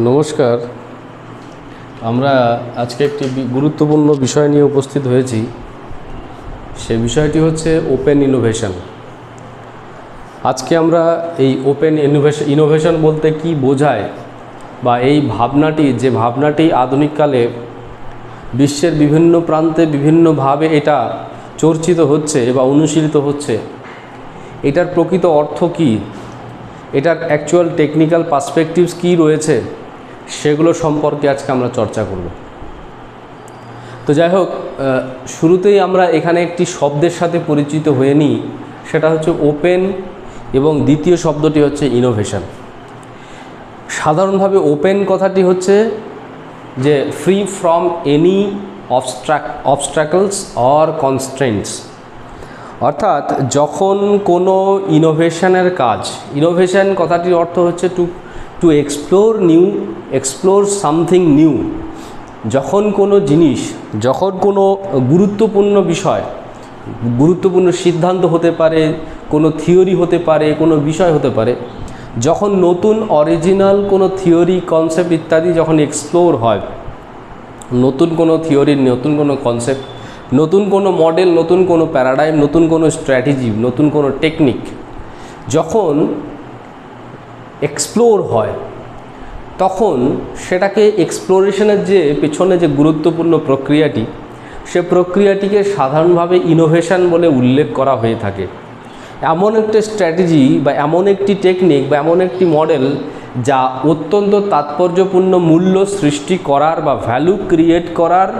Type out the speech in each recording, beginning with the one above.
নমস্কার। আমরা আজকে একটি গুরুত্বপূর্ণ বিষয় নিয়ে উপস্থিত হয়েছি। সে বিষয়টি হচ্ছে ওপেন ইনোভেশন। আজকে আমরা এই ওপেন ইনোভেশন বলতে কি বোঝায় বা এই ভাবনাটি আধুনিককালে বিশ্বের বিভিন্ন প্রান্তে বিভিন্নভাবে এটা চর্চিত হচ্ছে বা অনুশীলিত হচ্ছে, এটার প্রকৃত অর্থ কী, এটার অ্যাকচুয়াল টেকনিক্যাল পার্সপেক্টিভস কী রয়েছে, সেগুলো সম্পর্কে আজকে আমরা চর্চা করব। তো যাই হোক, শুরুতেই আমরা এখানে একটি শব্দের সাথে পরিচিত হয়ে নিই, সেটা হচ্ছে ওপেন, এবং দ্বিতীয় শব্দটি হচ্ছে ইনোভেশন। সাধারণভাবে ওপেন কথাটি হচ্ছে যে free from any obstacles or constraints, অর্থাৎ যখন কোনো ইনোভেশনের কাজ, ইনোভেশন কথাটির অর্থ হচ্ছে টু এক্সপ্লোর সামথিং নিউ। যখন কোনো জিনিস, যখন কোনো গুরুত্বপূর্ণ বিষয়, গুরুত্বপূর্ণ সিদ্ধান্ত হতে পারে, কোনো থিওরি হতে পারে, কোনো বিষয় হতে পারে, যখন নতুন অরিজিনাল কোনো থিওরি, কনসেপ্ট ইত্যাদি যখন এক্সপ্লোর হয়, নতুন কোনো থিওরি, নতুন কোনো কনসেপ্ট, নতুন কোনো মডেল, নতুন কোনো প্যারাডাইম, নতুন কোনো স্ট্র্যাটেজি, নতুন কোনো টেকনিক যখন এক্সপ্লোর হয়, তখন সেটাকে এক্সপ্লোরেশনের যে পেছনে যে গুরুত্বপূর্ণ প্রক্রিয়াটি, সে প্রক্রিয়াটিকে সাধারণভাবে ইনোভেশন বলে উল্লেখ করা হয়ে থাকে। এমন একটা স্ট্র্যাটেজি বা এমন একটি টেকনিক বা এমন একটি মডেল যা অত্যন্ত তাৎপর্যপূর্ণ মূল্য সৃষ্টি করার বা ভ্যালু ক্রিয়েট করার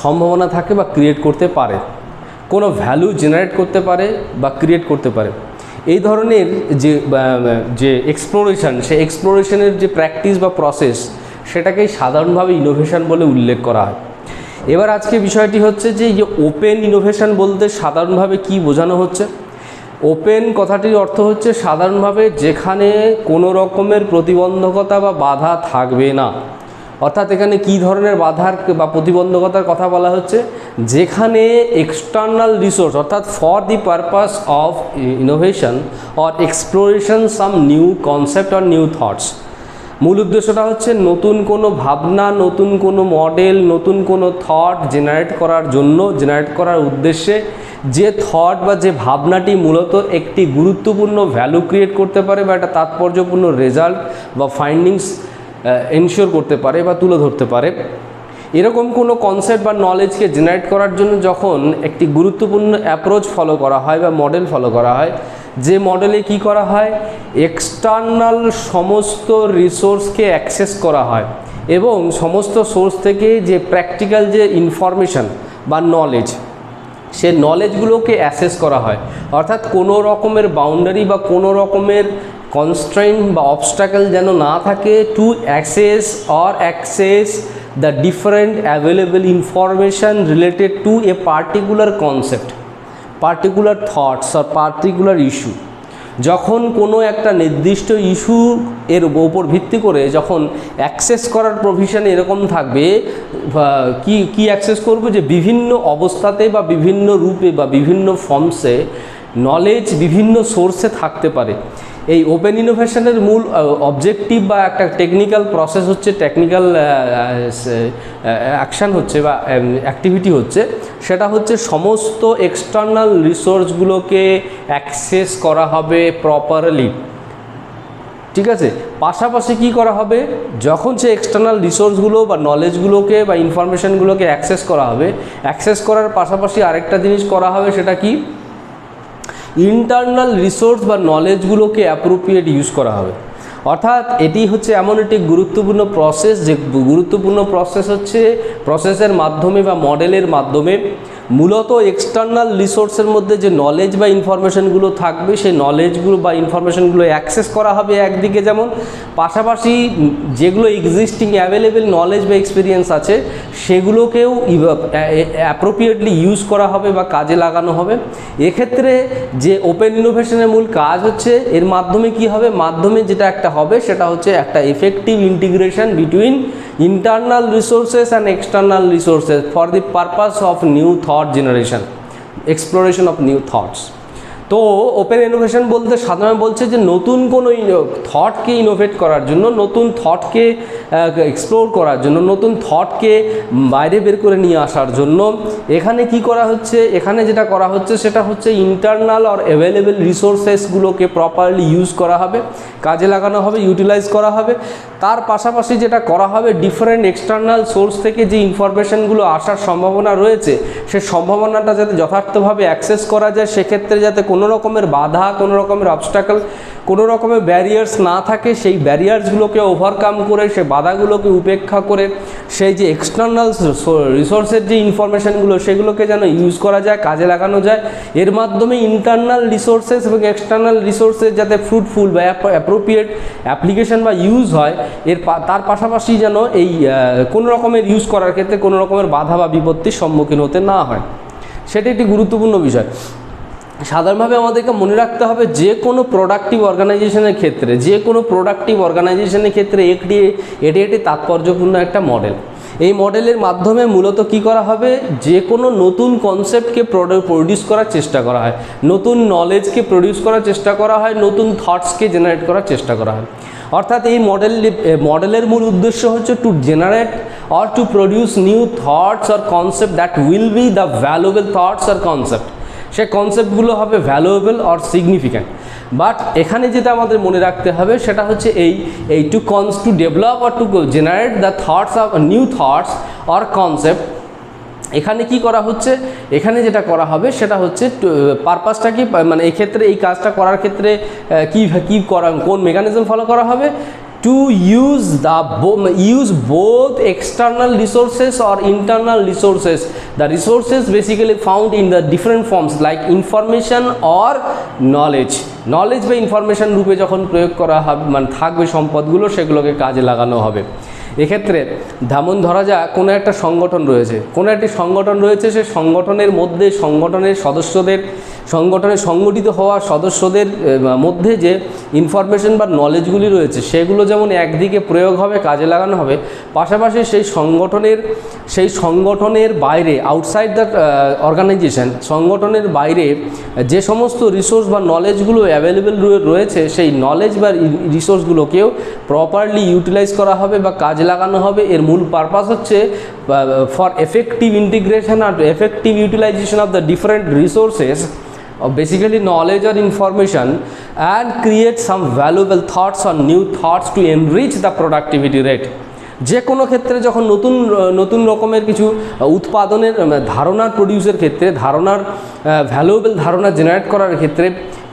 সম্ভাবনা থাকে বা ক্রিয়েট করতে পারে, কোনো ভ্যালু জেনারেট করতে পারে বা ক্রিয়েট করতে পারে। এই ধরনের যে এক্সপ্লোরেশন, সেই এক্সপ্লোরেশনের যে প্র্যাকটিস বা প্রসেস, সেটাকেই সাধারণভাবে ইনোভেশন বলে উল্লেখ করা হয়। এবার আজকে বিষয়টি হচ্ছে যে ওপেন ইনোভেশন বলতে সাধারণভাবে কি বোঝানো হচ্ছে। ওপেন কথাটির অর্থ হচ্ছে সাধারণভাবে যেখানে কোনো রকমের প্রতিবন্ধকতা বা বাধা থাকবে না। অর্থাৎ এখানে কী ধরনের বাধার বা প্রতিবন্ধকতার কথা বলা হচ্ছে, যেখানে এক্সটার্নাল রিসোর্স, অর্থাৎ for the purpose of innovation or exploration some new concept or new thoughts. মূল উদ্দেশ্যটা হচ্ছে নতুন কোনো ভাবনা, নতুন কোনো মডেল, নতুন কোনো থট জেনারেট করার জন্য, জেনারেট করার উদ্দেশ্যে যে থট বা যে ভাবনাটি মূলত একটি গুরুত্বপূর্ণ ভ্যালু ক্রিয়েট করতে পারে বা একটা তাৎপর্যপূর্ণ রেজাল্ট বা ফাইন্ডিংস এনশিওর করতে পারে বা তুলে ধরতে পারে, এরকম কোনো কনসেপ্ট বা নলেজকে জেনারেট করার জন্য যখন একটি গুরুত্বপূর্ণ অ্যাপ্রোচ ফলো করা হয় বা মডেল ফলো করা হয়, যে মডেলে কি করা হয়, এক্সটার্নাল সমস্ত রিসোর্সকে অ্যাক্সেস করা হয় এবং সমস্ত সোর্স থেকে যে প্র্যাকটিক্যাল যে ইনফরমেশান বা নলেজ, সে নলেজগুলোকে অ্যাসেস করা হয়। অর্থাৎ কোনো রকমের বাউন্ডারি বা কোনো রকমের কনস্ট্রেন্ট বা অবস্ট্রাকল যেন না থাকে to access the different available information related to a particular concept, particular thoughts আর পার্টিকুলার ইস্যু। যখন কোনো একটা নির্দিষ্ট ইস্যু এর উপর ভিত্তি করে যখন অ্যাক্সেস করার প্রভিশন এরকম থাকবে, কি অ্যাক্সেস করবে, যে বিভিন্ন অবস্থাতে বা বিভিন্ন রূপে বা বিভিন্ন ফর্মসে নলেজ বিভিন্ন সোর্সে থাকতে পারে। এই ওপেন ইনোভেশনের মূল অবজেক্টিভ বা একটা টেকনিক্যাল প্রসেস হচ্ছে, টেকনিক্যাল অ্যাকশান হচ্ছে বা অ্যাক্টিভিটি হচ্ছে, সেটা হচ্ছে সমস্ত এক্সটার্নাল রিসোর্সগুলোকে অ্যাক্সেস করা হবে প্রপারলি। ঠিক আছে, পাশাপাশি কি করা হবে, যখন সে এক্সটার্নাল রিসোর্সগুলো বা নলেজগুলোকে বা ইনফরমেশানগুলোকে অ্যাক্সেস করা হবে, অ্যাক্সেস করার পাশাপাশি আরেকটা জিনিস করা হবে, সেটা কি, ইন্টারনাল রিসোর্স বা নলেজগুলোকে অ্যাপ্রোপ্রিয়েট ইউজ করা হবে। অর্থাৎ এটি হচ্ছে এমন একটি গুরুত্বপূর্ণ প্রসেস, যে গুরুত্বপূর্ণ প্রসেস হচ্ছে প্রসেসের মাধ্যমে বা মডেলের মাধ্যমে মূলত এক্সটার্নাল রিসোর্সের মধ্যে যে নলেজ বা ইনফরমেশানগুলো থাকবে, সেই নলেজগুলো বা ইনফরমেশানগুলো অ্যাক্সেস করা হবে একদিকে, যেমন পাশাপাশি যেগুলো এক্সিস্টিং অ্যাভেলেবেল নলেজ বা এক্সপিরিয়েন্স আছে সেগুলোকেও অ্যাপ্রোপ্রিয়েটলি ইউজ করা হবে বা কাজে লাগানো হবে। এক্ষেত্রে যে ওপেন ইনোভেশনের মূল কাজ হচ্ছে, এর মাধ্যমে কি হবে, মাধ্যমে যেটা একটা হবে সেটা হচ্ছে একটা effective integration between internal resources and external resources for the purpose of new thought generation, exploration of new thoughts. তো ওপেন ইনোভেশন বলতে সাধারণত বলছে যে নতুন কোনো থটকে ইনোভেট করার জন্য, নতুন থটকে এক্সপ্লোর করার জন্য, নতুন থটকে বাইরে বের করে নিয়ে আসার জন্য এখানে কি করা হচ্ছে, এখানে যেটা করা হচ্ছে সেটা হচ্ছে ইন্টারনাল আর অ্যাভেলেবেল রিসোর্সেসগুলোকে প্রপারলি ইউজ করা হবে, কাজে লাগানো হবে, ইউটিলাইজ করা হবে। তার পাশাপাশি যেটা করা হবে, ডিফারেন্ট এক্সটার্নাল সোর্স থেকে যে ইনফরমেশনগুলো আসার সম্ভাবনা রয়েছে সে সম্ভাবনাটা যাতে যথার্থভাবে অ্যাক্সেস করা যায়, সেক্ষেত্রে যাতে কোনো রকমের বাধা, কোনো রকমের অবস্টাকল, কোনো রকমের ব্যারিয়ার্স না থাকে, সেই ব্যারিয়ার্সগুলোকে ওভারকাম করে, সেই বাধাগুলোকে উপেক্ষা করে সেই যে এক্সটার্নাল রিসোর্সের যে ইনফরমেশনগুলো সেগুলোকে যেন ইউজ করা যায়, কাজে লাগানো যায়। এর মাধ্যমে ইন্টারনাল রিসোর্সেস এবং এক্সটার্নাল রিসোর্সেস যাতে ফ্রুটফুল বা অ্যাপ্রোপ্রিয়েট অ্যাপ্লিকেশন বা ইউজ হয়, তার পাশাপাশি যেন এই কোনো রকমের ইউজ করার ক্ষেত্রে কোনো রকমের বাধা বা বিপত্তির সম্মুখীন হতে না হয়, সেটা একটি গুরুত্বপূর্ণ বিষয়। সাধারণভাবে আমাদেরকে মনে রাখতে হবে যে কোনো প্রোডাক্টিভ অর্গানাইজেশনের ক্ষেত্রে এটি একটি তাৎপর্যপূর্ণ একটা মডেল। এই মডেলের মাধ্যমে মূলত কি করা হবে, যে কোনো নতুন কনসেপ্টকে প্রডিউস করার চেষ্টা করা হয়, নতুন নলেজকে প্রডিউস করার চেষ্টা করা হয়, নতুন থটসকে জেনারেট করার চেষ্টা করা হয়। অর্থাৎ এই মডেলের মূল উদ্দেশ্য হচ্ছে to generate or to produce new thoughts or concept that will be the valuable thoughts or concept. সে কনসেপ্টগুলো হবে ভ্যালুয়েবল অর সিগনিফিক্যান্ট। বাট এখানে যেটা আমাদের মনে রাখতে হবে সেটা হচ্ছে এই to develop or to generate the thoughts of new thoughts or concept. এখানে কি করা হচ্ছে, এখানে যেটা করা হবে সেটা হচ্ছে পারপাসটা কি, মানে এক্ষেত্রে এই কাজটা করার ক্ষেত্রে কোন মেকানিজম ফলো করা হবে, to use both external resources or internal resources, the resources basically found in the different forms like information or knowledge বা ইনফরমেশন রূপে যখন প্রয়োগ করা হবে, মানে থাকবে সম্পদগুলো, সেগুলোকে কাজে লাগানো হবে। এক্ষেত্রে যেমন ধরা যাক কোনো একটা সংগঠন রয়েছে, সেই সংগঠনের মধ্যে সংগঠনের সংগঠিত হওয়া সদস্যদের মধ্যে যে ইনফরমেশন বা নলেজগুলি রয়েছে সেগুলো যেমন একদিকে প্রয়োগ হবে, কাজে লাগানো হবে, পাশাপাশি সেই সংগঠনের বাইরে, আউটসাইড দ্য অর্গানাইজেশন, সংগঠনের বাইরে যে সমস্ত রিসোর্স বা নলেজগুলো অ্যাভেলেবেল রয়েছে সেই নলেজ বা রিসোর্সগুলোকেও প্রপারলি ইউটিলাইজ করা হবে বা কাজে লাগানো হবে। এর মূল পারপাস হচ্ছে ফর এফেক্টিভ ইন্টিগ্রেশন আর effective utilization of the different resources of basically knowledge or information and create some valuable thoughts or new thoughts to enrich the productivity rate. যে কোনো ক্ষেত্রে যখন নতুন রকমের কিছু উৎপাদনের ধারণার প্রডিউসের ক্ষেত্রে, ভ্যালুয়েবল ধারণা জেনারেট করার ক্ষেত্রে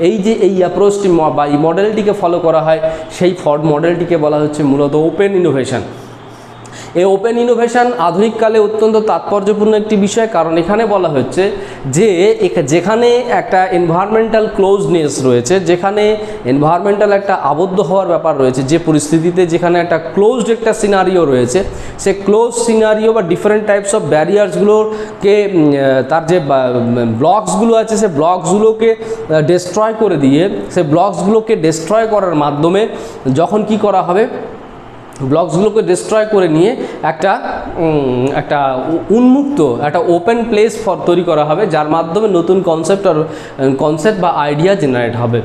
এই অ্যাপ্রোচটি বা এই মডেলটিকে ফলো করা হয়, সেই মডেলটিকে বলা হচ্ছে মূলত ওপেন ইনোভেশন। এই ওপেন ইনোভেশন আধুনিককালে অত্যন্ত তাৎপর্যপূর্ণ একটি বিষয়, কারণ এখানে বলা হচ্ছে যে যেখানে একটা এনভায়রনমেন্টাল ক্লোজনেস রয়েছে, যেখানে এনভায়রনমেন্টাল একটা আবদ্ধ হওয়ার ব্যাপার রয়েছে, যে পরিস্থিতিতে যেখানে একটা ক্লোজড একটা সিনারিও রয়েছে, সে ক্লোজ সিনারিও বা ডিফারেন্ট টাইপস অফ ব্যারিয়ার্সগুলোকে, তার যে ব্লকসগুলো আছে সে ব্লকসগুলোকে ডিস্ট্রয় করে দিয়ে, সে ব্লকসগুলোকে ডিস্ট্রয় করার মাধ্যমে যখন কি করা হবে, ব্লকসগুলোকে ডিস্ট্রয় করে নিয়ে একটা উন্মুক্ত একটা ওপেন প্লেস তৈরি করা হবে, যার মাধ্যমে নতুন কনসেপ্ট বা আইডিয়া জেনারেট হবে।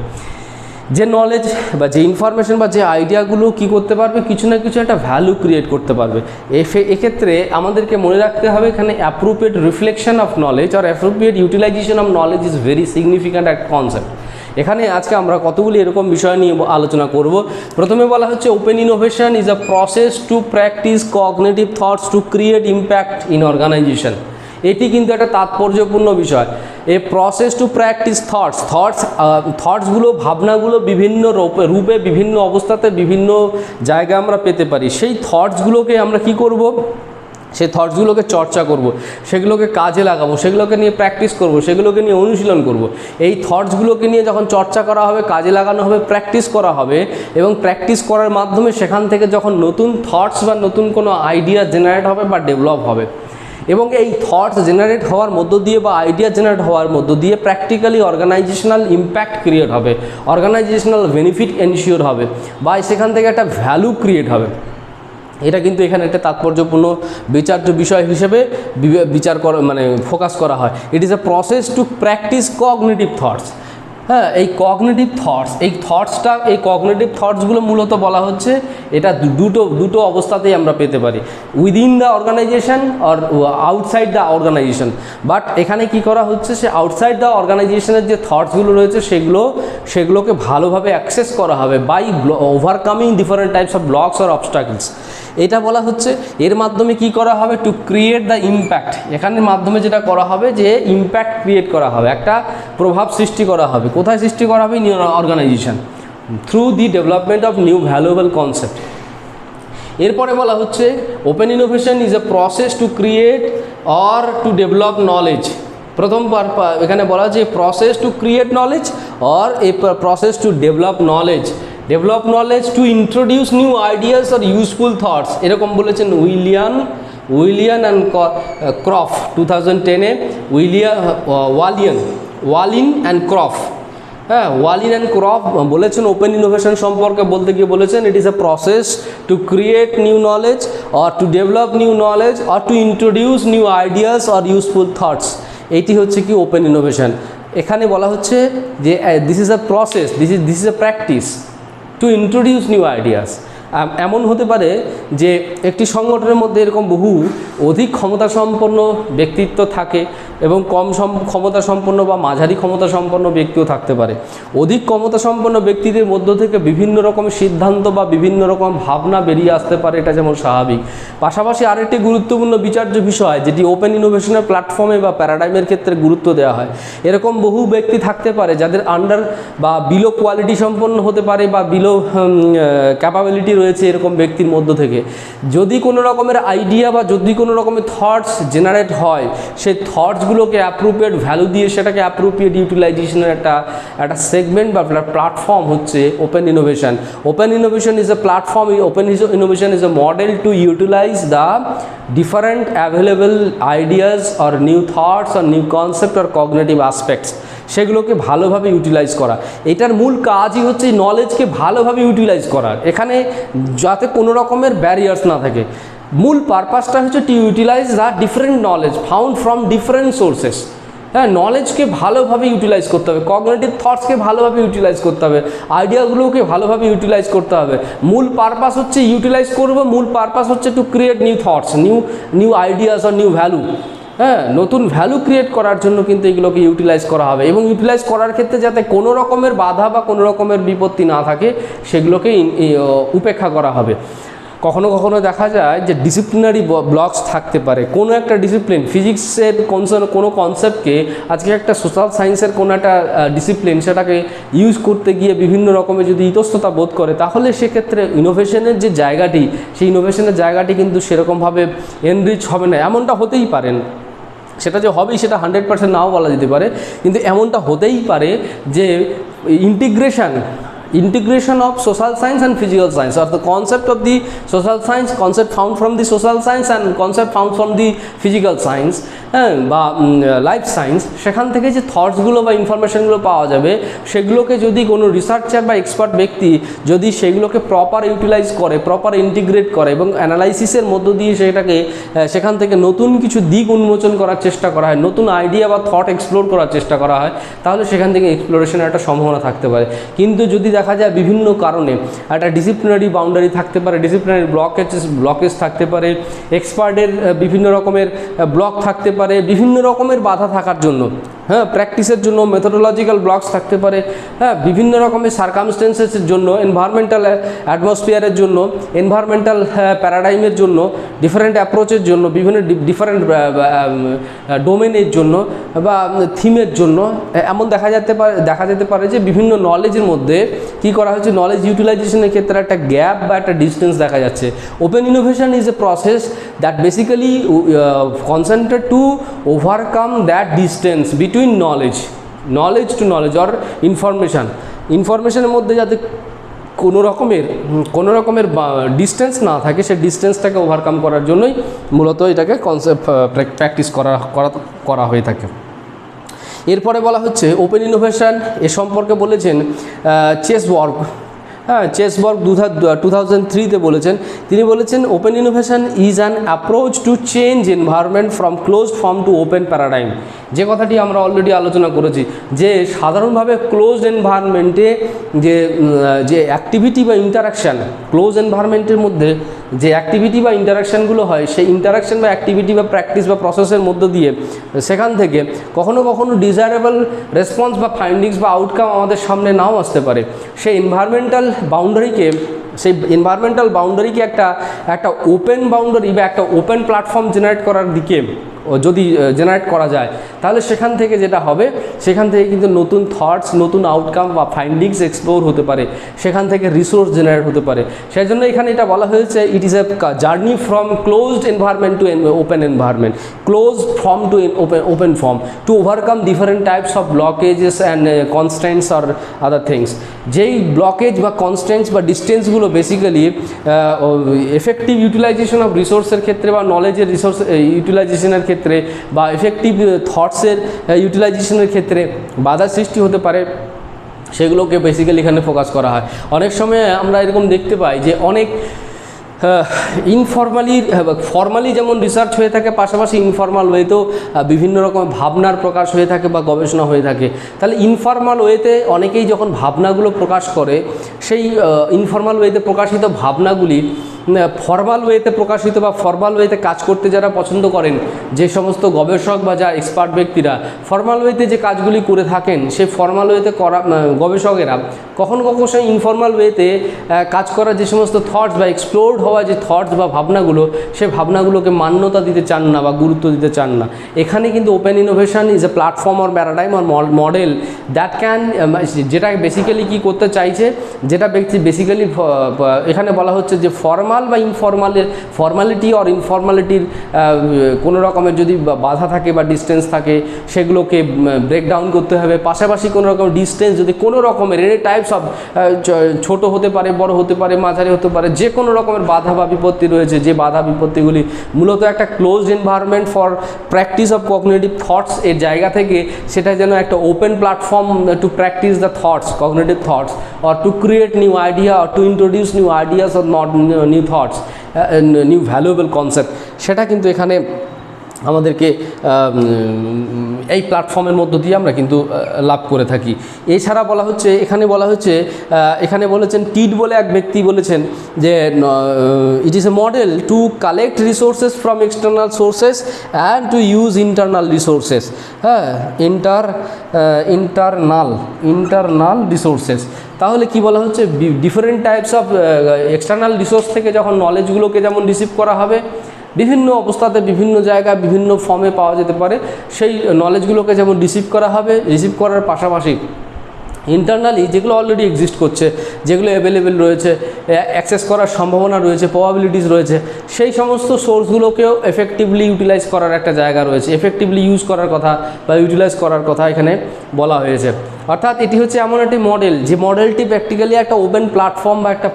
যে নলেজ বা যে ইনফরমেশন বা যে আইডিয়াগুলো কি করতে পারবে, কিছু না কিছু একটা ভ্যালু ক্রিয়েট করতে পারবে। এক্ষেত্রে আমাদেরকে মনে রাখতে হবে এখানে অ্যাপ্রোপ্রিয়েট রিফ্লেকশন অফ নলেজ আর appropriate utilization of knowledge is very significant একটা কনসেপ্ট। এখানে আজকে আমরা কতগুলি এরকম বিষয় নিয়ে আলোচনা করব। প্রথমে বলা হচ্ছে open innovation is a process to practice cognitive thoughts to create impact in organization. এটি কিন্তু একটা তাৎপর্যপূর্ণ বিষয়। এ প্রসেস টু প্র্যাকটিস থটসগুলো, ভাবনাগুলো বিভিন্ন রূপে, বিভিন্ন অবস্থাতে, বিভিন্ন জায়গায় আমরা পেতে পারি। সেই থটসগুলোকে আমরা কি করব, সেই থটসগুলোকে চর্চা করব, সেগুলোকে কাজে লাগাবো, সেগুলোকে নিয়ে প্র্যাকটিস করব, সেগুলোকে নিয়ে অনুশীলন করব। এই থটসগুলোকে নিয়ে যখন চর্চা করা হবে, কাজে লাগানো হবে, প্র্যাকটিস করা হবে, এবং প্র্যাকটিস করার মাধ্যমে সেখান থেকে যখন নতুন থটস বা নতুন কোনো আইডিয়া জেনারেট হবে বা ডেভেলপ হবে, এবং এই থটস জেনারেট হওয়ার মধ্য দিয়ে বা আইডিয়া জেনারেট হওয়ার মধ্য দিয়ে প্র্যাকটিক্যালি অর্গানাইজেশনাল ইম্প্যাক্ট ক্রিয়েট হবে, অর্গানাইজেশনাল বেনিফিট এনশিওর হবে, বা সেখান থেকে একটা ভ্যালু ক্রিয়েট হবে। এটা কিন্তু এখানে একটা তাৎপর্যপূর্ণ বিচার্য বিষয় হিসেবে ফোকাস করা হয়। It is a process to practice cognitive thoughts. হ্যাঁ, এই কগনিটিভ থটস, এই কগনিটিভ থটসগুলো মূলত বলা হচ্ছে এটা দুটো অবস্থাতেই আমরা পেতে পারি, উইদিন দ্য অর্গানাইজেশন আর আউটসাইড দ্য অর্গানাইজেশন। বাট এখানে কি করা হচ্ছে, সে আউটসাইড দ্য অর্গানাইজেশনের যে থটসগুলো রয়েছে সেগুলোকে ভালোভাবে অ্যাক্সেস করা হবে by overcoming different types of blocks or obstacles. এটা বলা হচ্ছে এর মাধ্যমে কি করা হবে, টু ক্রিয়েট দ্য ইম্প্যাক্ট। এখানের মাধ্যমে যেটা করা হবে যে ইম্প্যাক্ট ক্রিয়েট করা হবে, একটা প্রভাব সৃষ্টি করা হবে। কোথায় সৃষ্টি করা হবে, new organization, through the development of new valuable concept. এরপরে বলা হচ্ছে open innovation is a process to create or to develop knowledge. প্রথম এখানে বলা হচ্ছে process to create knowledge or a process to develop knowledge to introduce new ideas or useful thoughts, এরকম বলেছেন উইলিয়ান and ক্রফ 2010-এ, ওয়ালিন and ক্রফ। হ্যাঁ, ওয়ালিন অ্যান্ড ক্রফ বলেছেন open innovation সম্পর্কে বলতে গিয়ে বলেছেন it is a process to create new knowledge or to develop new knowledge or to introduce new ideas or useful thoughts. এইটি হচ্ছে কি ওপেন ইনোভেশন। এখানে বলা হচ্ছে যে this is a process, this is a practice to introduce new ideas. এমন হতে পারে যে একটি সংগঠনের মধ্যে এরকম বহু অধিক ক্ষমতাসম্পন্ন ব্যক্তিত্ব থাকে এবং কম ক্ষমতাসম্পন্ন বা মাঝারি ক্ষমতাসম্পন্ন ব্যক্তিও থাকতে পারে। অধিক ক্ষমতাসম্পন্ন ব্যক্তিদের মধ্য থেকে বিভিন্ন রকমের সিদ্ধান্ত বা বিভিন্ন রকম ভাবনা বেরিয়ে আসতে পারে, এটা যেমন স্বাভাবিক। পাশাপাশি আরেকটি গুরুত্বপূর্ণ বিচার্য বিষয় যেটি ওপেন ইনোভেশনের প্ল্যাটফর্মে বা প্যারাডাইমের ক্ষেত্রে গুরুত্ব দেওয়া হয়, এরকম বহু ব্যক্তি থাকতে পারে যাদের আন্ডার বা বিলো কোয়ালিটি সম্পন্ন হতে পারে বা বিলো ক্যাপাবিলিটি রয়েছে এরকম ব্যক্তির মধ্য থেকে। যদি কোনো রকমের আইডিয়া বা যদি কোনো রকমের থটস জেনারেট হয়, সেই থটসগুলোকে অ্যাপ্রোপ্রিয়েট ভ্যালু দিয়ে সেটাকে অ্যাপ্রোপ্রিয়েট ইউটিলাইজেশনের একটা সেগমেন্ট বা প্ল্যাটফর্ম হচ্ছে open innovation. Open innovation is a platform, open innovation is a model to utilize the different available ideas or new thoughts or new concept or cognitive aspects, সেগুলোকে ভালোভাবে utilise করা। এটার মূল কাজই হচ্ছে নলেজকে ভালোভাবে ইউটিলাইজ করার, এখানে যাতে কোনো রকমের ব্যারিয়ার্স না থাকে। মূল পারপাসটা হচ্ছে to utilize the different knowledge found from different sources. হ্যাঁ, নলেজকে ভালোভাবে ইউটিলাইজ করতে হবে, কগনিটিভ থটসকে ভালোভাবে ইউটিলাইজ করতে হবে, আইডিয়াগুলোকে ভালোভাবে ইউটিলাইজ করতে হবে। মূল পারপাস হচ্ছে ইউটিলাইজ করবো, মূল পারপাস হচ্ছে two create new thoughts, new ideas are new value. হ্যাঁ, নতুন ভ্যালু ক্রিয়েট করার জন্য কিন্তু এগুলোকে ইউটিলাইজ করা হবে এবং ইউটিলাইজ করার ক্ষেত্রে যাতে কোনো রকমের বাধা বা কোনো রকমের বিপত্তি না থাকে সেগুলোকে উপেক্ষা করা হবে। কখনো কখনো দেখা যায় যে ডিসিপ্লিনারি ব্লকস থাকতে পারে। কোনো একটা ডিসিপ্লিন, ফিজিক্সের কোনো কনসেপ্টকে আজকে একটা সোশ্যাল সায়েন্সের কোনো একটা ডিসিপ্লিন সেটাকে ইউজ করতে গিয়ে বিভিন্ন রকমের যদি ইতস্ততা বোধ করে, তাহলে সেক্ষেত্রে ইনোভেশনের যে জায়গাটি, সেই ইনোভেশনের জায়গাটি কিন্তু সেরকমভাবে এনরিচ হবে না। এমনটা হতেই পারেন, সেটা যে হবেই সেটা 100% নাও বলা যেতে পারে, কিন্তু এমনটা হতেই পারে যে integration of social science and physical science, or the concept of the social science, concept found from the social science and concept found from the physical science বা লাইফ সায়েন্স, সেখান থেকে যে থটসগুলো বা ইনফরমেশনগুলো পাওয়া যাবে সেগুলোকে যদি কোনো রিসার্চার বা এক্সপার্ট ব্যক্তি যদি সেগুলোকে প্রপার ইউটিলাইজ করে, প্রপার ইন্টিগ্রেট করে এবং অ্যানালাইসিসের মধ্য দিয়ে সেখান থেকে নতুন কিছু দিক উন্মোচন করার চেষ্টা করা হয়, নতুন আইডিয়া বা থট এক্সপ্লোর করার চেষ্টা করা হয়, তাহলে সেখান থেকে এক্সপ্লোরেশনের একটা সম্ভাবনা থাকতে পারে। কিন্তু যদি দেখা যায় বিভিন্ন কারণে একটা ডিসিপ্লিনারি বাউন্ডারি থাকতে পারে, ডিসিপ্লিনারি ব্লকেজ থাকতে পারে, এক্সপার্টের বিভিন্ন রকমের ব্লক থাকতে পারে, বিভিন্ন রকমের বাধা থাকার জন্য, হ্যাঁ, প্র্যাকটিসের জন্য মেথোডোলজিক্যাল ব্লকস থাকতে পারে, হ্যাঁ, বিভিন্ন রকমের সার্কামস্টেন্সেসের জন্য, এনভায়রনমেন্টাল অ্যাটমসফিয়ারের জন্য, এনভায়রনমেন্টাল প্যারাডাইমের জন্য, ডিফারেন্ট অ্যাপ্রোচের জন্য, বিভিন্ন ডিফারেন্ট ডোমেনের জন্য বা থিমের জন্য এমন দেখা যেতে পারে যে বিভিন্ন নলেজের মধ্যে কী করা হয়েছে, নলেজ ইউটিলাইজেশনের ক্ষেত্রে একটা গ্যাপ বা একটা ডিস্টেন্স দেখা যাচ্ছে। Open innovation is a process that basically concentrate to overcome that distance between knowledge to knowledge or ইনফরমেশনের মধ্যে যাতে কোনো রকমের ডিস্টেন্স না থাকে, সেই ডিস্টেন্সটাকে ওভারকাম করার জন্যই মূলত এটাকে কনসেপ্ট প্র্যাকটিস করা হয়ে থাকে। এরপরে বলা হচ্ছে ওপেন ইনোভেশন এ সম্পর্কে বলেছেন চেস ওয়ার্ক। হ্যাঁ, চেসবর্গ 2003-তে বলেছেন, তিনি বলেছেন open innovation is an approach to change environment from closed form to open paradigm. যে কথাটি আমরা অলরেডি আলোচনা করেছি যে সাধারণভাবে ক্লোজড এনভায়রনমেন্টে যে অ্যাক্টিভিটি বা ইন্টারাকশান, ক্লোজ এনভায়রনমেন্টের মধ্যে যে অ্যাক্টিভিটি বা ইন্টারাকশানগুলো হয়, সেই ইন্টারাকশান বা অ্যাক্টিভিটি বা প্র্যাকটিস বা প্রসেসের মধ্য দিয়ে সেখান থেকে কখনো কখনো ডিজায়ারেবল রেসপন্স বা ফাইন্ডিংস বা আউটকাম আমাদের সামনে নাও আসতে পারে। সেই এনভায়রনমেন্টাল বাউন্ডারিকে একটা ওপেন বাউন্ডারি বা একটা ওপেন প্ল্যাটফর্ম জেনারেট করার দিকে যদি জেনারেট করা যায়, তাহলে সেখান থেকে যেটা হবে, সেখান থেকে কিন্তু নতুন থটস, নতুন আউটকাম বা ফাইন্ডিংস এক্সপ্লোর হতে পারে, সেখান থেকে রিসোর্স জেনারেট হতে পারে। সেই জন্য এখানে এটা বলা হয়েছে ইট is a journey from closed environment to open environment, close form to open form, to overcome different types of blockages and constants or other things. যেই ব্লকেজ বা কনস্ট্যান্টস বা ডিস্টেন্সগুলো বেসিক্যালি এফেক্টিভ ইউটিলাইজেশন অফ রিসোর্সের ক্ষেত্রে বা নলেজের resource ইউটিলাইজেশনের ক্ষেত্রে বা effective থটসের ইউটিলাইজেশনের ক্ষেত্রে বাধা সৃষ্টি হতে পারে, সেগুলোকে বেসিক্যালি এখানে ফোকাস করা হয়। অনেক সময় আমরা এরকম দেখতে পাই যে অনেক ফর্মালি যেমন রিসার্চ হয়ে থাকে, পাশাপাশি ইনফর্মাল ওয়েতেও বিভিন্ন রকম ভাবনার প্রকাশ হয়ে থাকে বা গবেষণা হয়ে থাকে। তাহলে ইনফর্মাল ওয়েতে অনেকেই যখন ভাবনাগুলো প্রকাশ করে, সেই ইনফর্মাল ওয়েতে প্রকাশিত ভাবনাগুলি ফর্মাল ওয়েতে প্রকাশিত বা ফর্মাল ওয়েতে কাজ করতে যারা পছন্দ করেন, যে সমস্ত গবেষক বা যা এক্সপার্ট ব্যক্তিরা ফর্মাল ওয়েতে যে কাজগুলি করে থাকেন, সেই ফর্মাল ওয়েতে করা গবেষকেরা কখনো কখনো সেই ইনফর্মাল ওয়েতে কাজ করা যে সমস্ত থটস বা এক্সপ্লোর্ড হওয়া যে থটস বা ভাবনাগুলো, সে ভাবনাগুলোকে মান্যতা দিতে চান না বা গুরুত্ব দিতে চান না। এখানে কিন্তু open innovation is a platform or paradigm or model that can, যেটা বেসিক্যালি কী করতে চাইছে, যেটা বেসিক্যালি এখানে বলা হচ্ছে যে ফর্মাল বা ফর্মালিটি অর ইনফর্মালিটির কোনো রকমের যদি বাধা থাকে বা ডিস্টেন্স থাকে, সেগুলোকে ব্রেকডাউন করতে হবে। পাশাপাশি কোনো রকম ডিস্টেন্স যদি কোনো রকমের এনি টাইপস অফ ছোটো হতে পারে, বড় হতে পারে, মাঝারি হতে পারে, যে কোনো রকমের বাধা বা বিপত্তি রয়েছে, যে বাধা বিপত্তিগুলি মূলত একটা closed environment for practice of cognitive thoughts এর জায়গা থেকে সেটা যেন একটা open platform to practice the thoughts, cognitive thoughts, or two create new idea, or to introduce new ideas or not new thoughts, new valuable concept, সেটা কিন্তু এখানে আমাদেরকে এই প্ল্যাটফর্মের মধ্য দিয়ে আমরা কিন্তু লাভ করে থাকি। এছাড়া বলা হচ্ছে, এখানে বলেছেন টিড বলে এক ব্যক্তি বলেছেন যে ইট is a model to collect resources from external sources and to use internal resources. হ্যাঁ, ইন্টারনাল রিসোর্সেস। তাহলে কি বলা হচ্ছে, different types of external resource থেকে যখন নলেজগুলোকে যেমন রিসিভ করা হবে, বিভিন্ন অবস্থাতে বিভিন্ন জায়গায় বিভিন্ন ফর্মে পাওয়া যেতে পারে, সেই নলেজগুলোকে যেমন রিসিভ করা হবে, রিসিভ করার পাশাপাশি ইন্টারনালি যেগুলো অলরেডি এক্সিস্ট করছে, যেগুলো অ্যাভেলেবেল রয়েছে, অ্যাক্সেস করার সম্ভাবনা রয়েছে, প্রবাবিলিটিস রয়েছে, সেই সমস্ত সোর্সগুলোকেও এফেক্টিভলি ইউটিলাইজ করার একটা জায়গা রয়েছে, এফেক্টিভলি ইউজ করার কথা বা ইউটিলাইজ করার কথা এখানে বলা হয়েছে। অর্থাৎ এটি হচ্ছে এমন একটি মডেল, যে মডেলটি প্র্যাকটিক্যালি একটা ওপেন প্ল্যাটফর্ম বা একটা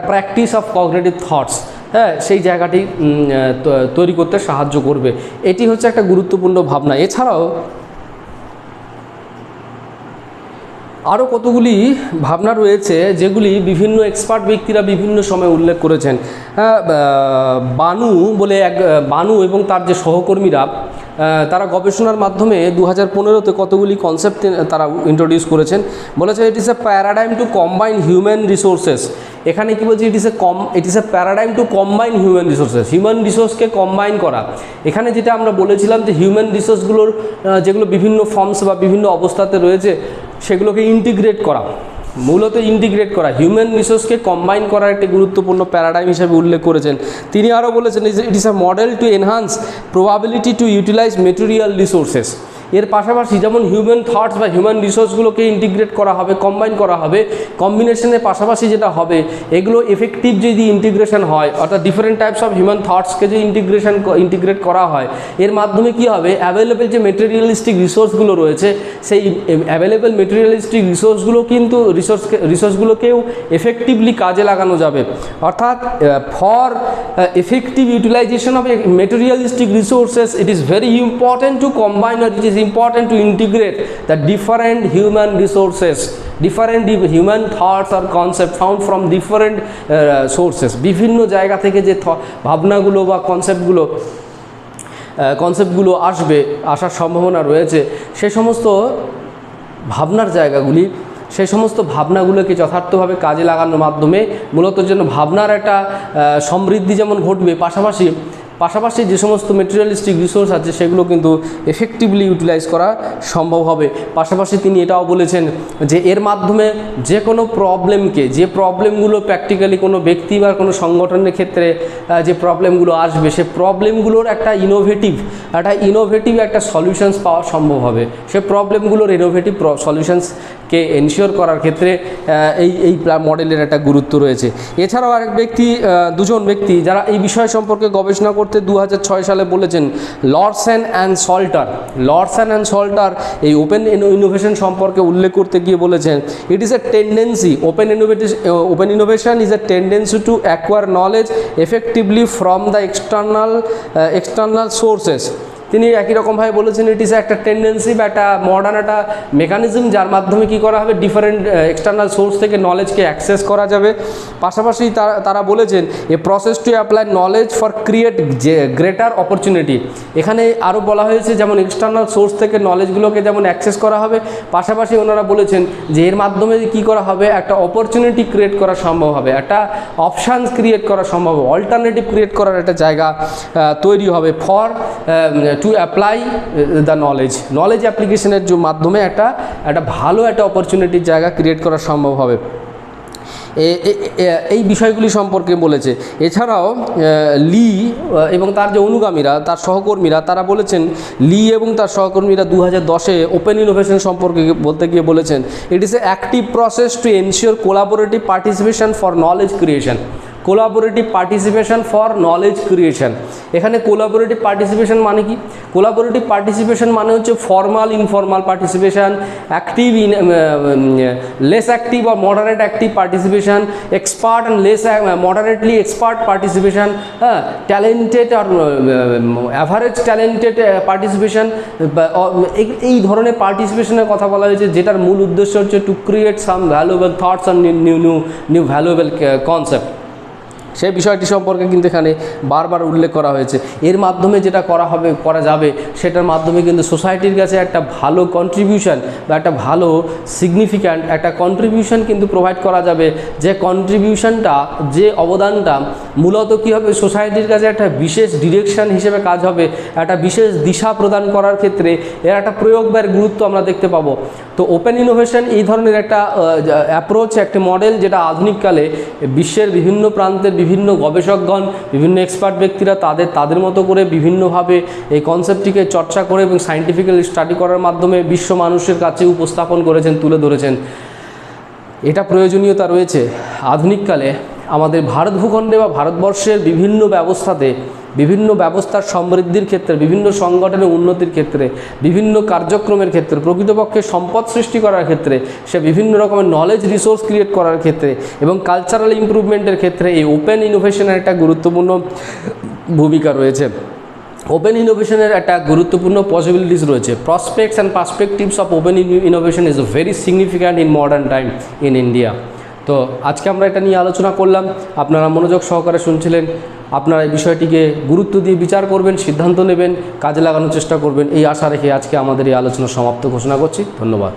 প্র্যাকটিস অফ কগনিটিভ থটস, হ্যাঁ, সেই জায়গাটি তৈরি করতে সাহায্য করবে। এটি হচ্ছে একটা গুরুত্বপূর্ণ ভাবনা। এছাড়াও আরও কতগুলি ভাবনা রয়েছে যেগুলি বিভিন্ন এক্সপার্ট ব্যক্তিরা বিভিন্ন সময় উল্লেখ করেছেন। বানু এবং তার যে সহকর্মীরা, তারা গবেষণার মাধ্যমে 2015-তে কতগুলি কনসেপ্ট তারা ইন্ট্রোডিউস করেছেন। বলেছে it is a paradigm to combine human resources. এখানে কি বলছে, it is a paradigm to combine human resources, human রিসোর্সকে কম্বাইন করা। এখানে যেটা আমরা বলেছিলাম যে হিউম্যান রিসোর্সগুলোর যেগুলো বিভিন্ন ফর্মস বা বিভিন্ন অবস্থাতে রয়েছে, সেগুলোকে ইন্টিগ্রেট করা, মূলত ইন্টিগ্রেট করা, হিউম্যান রিসোর্সকে কম্বাইন করার একটি গুরুত্বপূর্ণ প্যারাডাইম হিসেবে উল্লেখ করেছেন। তিনি আরও বলেছেন it is a model to enhance probability to utilize material resources. এর পাশাপাশি যেমন হিউম্যান থটস বা হিউম্যান রিসোর্সগুলোকে ইন্টিগ্রেট করা হবে, কম্বাইন করা হবে, কম্বিনেশনের পাশাপাশি যেটা হবে, এগুলো এফেক্টিভ যদি ইন্টিগ্রেশন হয়, অর্থাৎ ডিফারেন্ট টাইপস অফ হিউম্যান থটসকে যদি ইন্টিগ্রেট করা হয়, এর মাধ্যমে কি হবে, অ্যাভেলেবেল যে মেটেরিয়ালিস্টিক রিসোর্সগুলো রয়েছে, সেই অ্যাভেলেবেল মেটেরিয়ালিস্টিক রিসোর্সগুলোকেও এফেক্টিভলি কাজে লাগানো যাবে। অর্থাৎ for effective utilization of materialistic resources it is very important to combine, it is is important to integrate the different human resources, different human thoughts or concept found from different sources. বিভিন্ন জায়গা থেকে যে ভাবনাগুলো বা কনসেপ্টগুলো আসার সম্ভাবনা রয়েছে, সেই সমস্ত ভাবনার জায়গাগুলি, সেই সমস্ত ভাবনাগুলোকে যথার্থভাবে কাজে লাগানোর মাধ্যমে মূলত যেন ভাবনার একটা সমৃদ্ধি যেমন ঘটবে, পাশাপাশি যে সমস্ত মেটেরিয়ালিস্টিক রিসোর্স আছে সেগুলো কিন্তু এফেক্টিভলি ইউটিলাইজ করা সম্ভব হবে। পাশাপাশি তিনি এটাও বলেছেন যে এর মাধ্যমে যে কোনো যে প্রবলেমগুলো প্র্যাকটিক্যালি কোনো ব্যক্তি বা কোনো সংগঠনের ক্ষেত্রে যে প্রবলেমগুলো আসবে, সে প্রবলেমগুলোর একটা ইনোভেটিভ একটা সলিউশনস পাওয়া সম্ভব হবে। সে প্রবলেমগুলোর ইনোভেটিভ সলিউশনসকে এনশিওর করার ক্ষেত্রে এই মডেলের একটা গুরুত্ব রয়েছে। এছাড়াও দুজন ব্যক্তি যারা এই বিষয় সম্পর্কে গবেষণা 2006 সালে বলেছেন, লরসেন অ্যান্ড সল্টার এই ওপেন ইনোভেশন সম্পর্কে উল্লেখ করতে গিয়ে বলেছেন, it is A tendency, open innovation is A tendency to acquire knowledge effectively from the external sources. তিনি একই রকমভাবে বলেছেন, ইট ইজ একটা টেন্ডেন্সি বা একটা মডার্ন একটা মেকানিজম যার মাধ্যমে কী করা হবে, ডিফারেন্ট এক্সটার্নাল সোর্স থেকে নলেজকে অ্যাক্সেস করা যাবে। পাশাপাশি তারা বলেছেন এ process to apply knowledge for create greater opportunity. এখানে আরও বলা হয়েছে যেমন এক্সটার্নাল সোর্স থেকে নলেজগুলোকে যেমন অ্যাক্সেস করা হবে, পাশাপাশি ওনারা বলেছেন যে এর মাধ্যমে কী করা হবে, একটা অপরচুনিটি ক্রিয়েট করা সম্ভব হবে, একটা অপশানস ক্রিয়েট করা সম্ভব হবে, অল্টারনেটিভ ক্রিয়েট করার একটা জায়গা তৈরি হবে for to apply the knowledge অ্যাপ্লিকেশনের মাধ্যমে একটা ভালো একটা অপরচুনিটির জায়গা ক্রিয়েট করা সম্ভব হবে। এই বিষয়গুলি সম্পর্কে বলেছে। এছাড়াও লি এবং তার যে অনুগামীরা, তার সহকর্মীরা, তারা বলেছেন, লি এবং তার সহকর্মীরা 2010-এ ওপেন ইনোভেশন সম্পর্কে বলতে গিয়ে বলেছেন, it is a active process to ensure collaborative participation for knowledge creation. এখানে কোলাবোরেটিভ পার্টিসিপেশন মানে কি? কোলাবোরেটিভ পার্টিসিপেশন মানে হচ্ছে formal, informal participation, active, less active বা moderate active participation, expert and less moderately expert participation, talented আর average talented participation. এই ধরনের পার্টিসিপেশনের কথা বলা হয়েছে, যেটার মূল উদ্দেশ্য হচ্ছে to create some valuable thoughts and new valuable concept. সেই বিষয়টি সম্পর্কে কিন্তু এখানে বারবার উল্লেখ করা হয়েছে। এর মাধ্যমে যেটা করা যাবে সেটার মাধ্যমে কিন্তু সোসাইটির কাছে একটা ভালো কন্ট্রিবিউশন বা একটা ভালো সিগনিফিক্যান্ট একটা কন্ট্রিবিউশন কিন্তু প্রোভাইড করা যাবে, যে কন্ট্রিবিউশনটা, যে অবদানটা মূলত কী হবে, সোসাইটির কাছে একটা বিশেষ ডিরেকশন হিসেবে কাজ হবে, একটা বিশেষ দিশা প্রদান করার ক্ষেত্রে এর একটা প্রয়োগ বা গুরুত্ব আমরা দেখতে পাবো। তো ওপেন ইনোভেশন এই ধরনের একটা অ্যাপ্রোচ, একটা মডেল, যেটা আধুনিককালে বিশ্বের বিভিন্ন প্রান্তের বিভিন্ন গবেষকগণ, বিভিন্ন এক্সপার্ট ব্যক্তিরা তাদের মতো করে বিভিন্নভাবে এই কনসেপ্টটিকে চর্চা করে এবং সায়েন্টিফিক্যালি স্টাডি করার মাধ্যমে বিশ্ব মানুষের কাছে উপস্থাপন করেছেন, তুলে ধরেছেন। এটা প্রয়োজনীয়তা রয়েছে আধুনিককালে আমাদের ভারত ভূখণ্ডে বা ভারতবর্ষের বিভিন্ন ব্যবস্থার সমৃদ্ধির ক্ষেত্রে, বিভিন্ন সংগঠনের উন্নতির ক্ষেত্রে, বিভিন্ন কার্যক্রমের ক্ষেত্রে, প্রকৃতপক্ষে সম্পদ সৃষ্টি করার ক্ষেত্রে, সে বিভিন্ন রকমের নলেজ রিসোর্স ক্রিয়েট করার ক্ষেত্রে এবং কালচারাল ইমপ্রুভমেন্টের ক্ষেত্রে এই ওপেন ইনোভেশনের একটা গুরুত্বপূর্ণ ভূমিকা রয়েছে। ওপেন ইনোভেশনের একটা গুরুত্বপূর্ণ পসিবিলিটিস রয়েছে। Prospects and perspectives of open innovation is very significant in modern time in India. তো আজকে আমরা এটা নিয়ে আলোচনা করলাম, আপনারা মনোযোগ সহকারে শুনছিলেন। আপনারা এই বিষয়টিকে গুরুত্ব দিয়ে বিচার করবেন, সিদ্ধান্ত নেবেন, কাজে লাগানোর চেষ্টা করবেন, এই আশা রেখে আজকে আমাদের এই আলোচনা সমাপ্ত ঘোষণা করছি। ধন্যবাদ।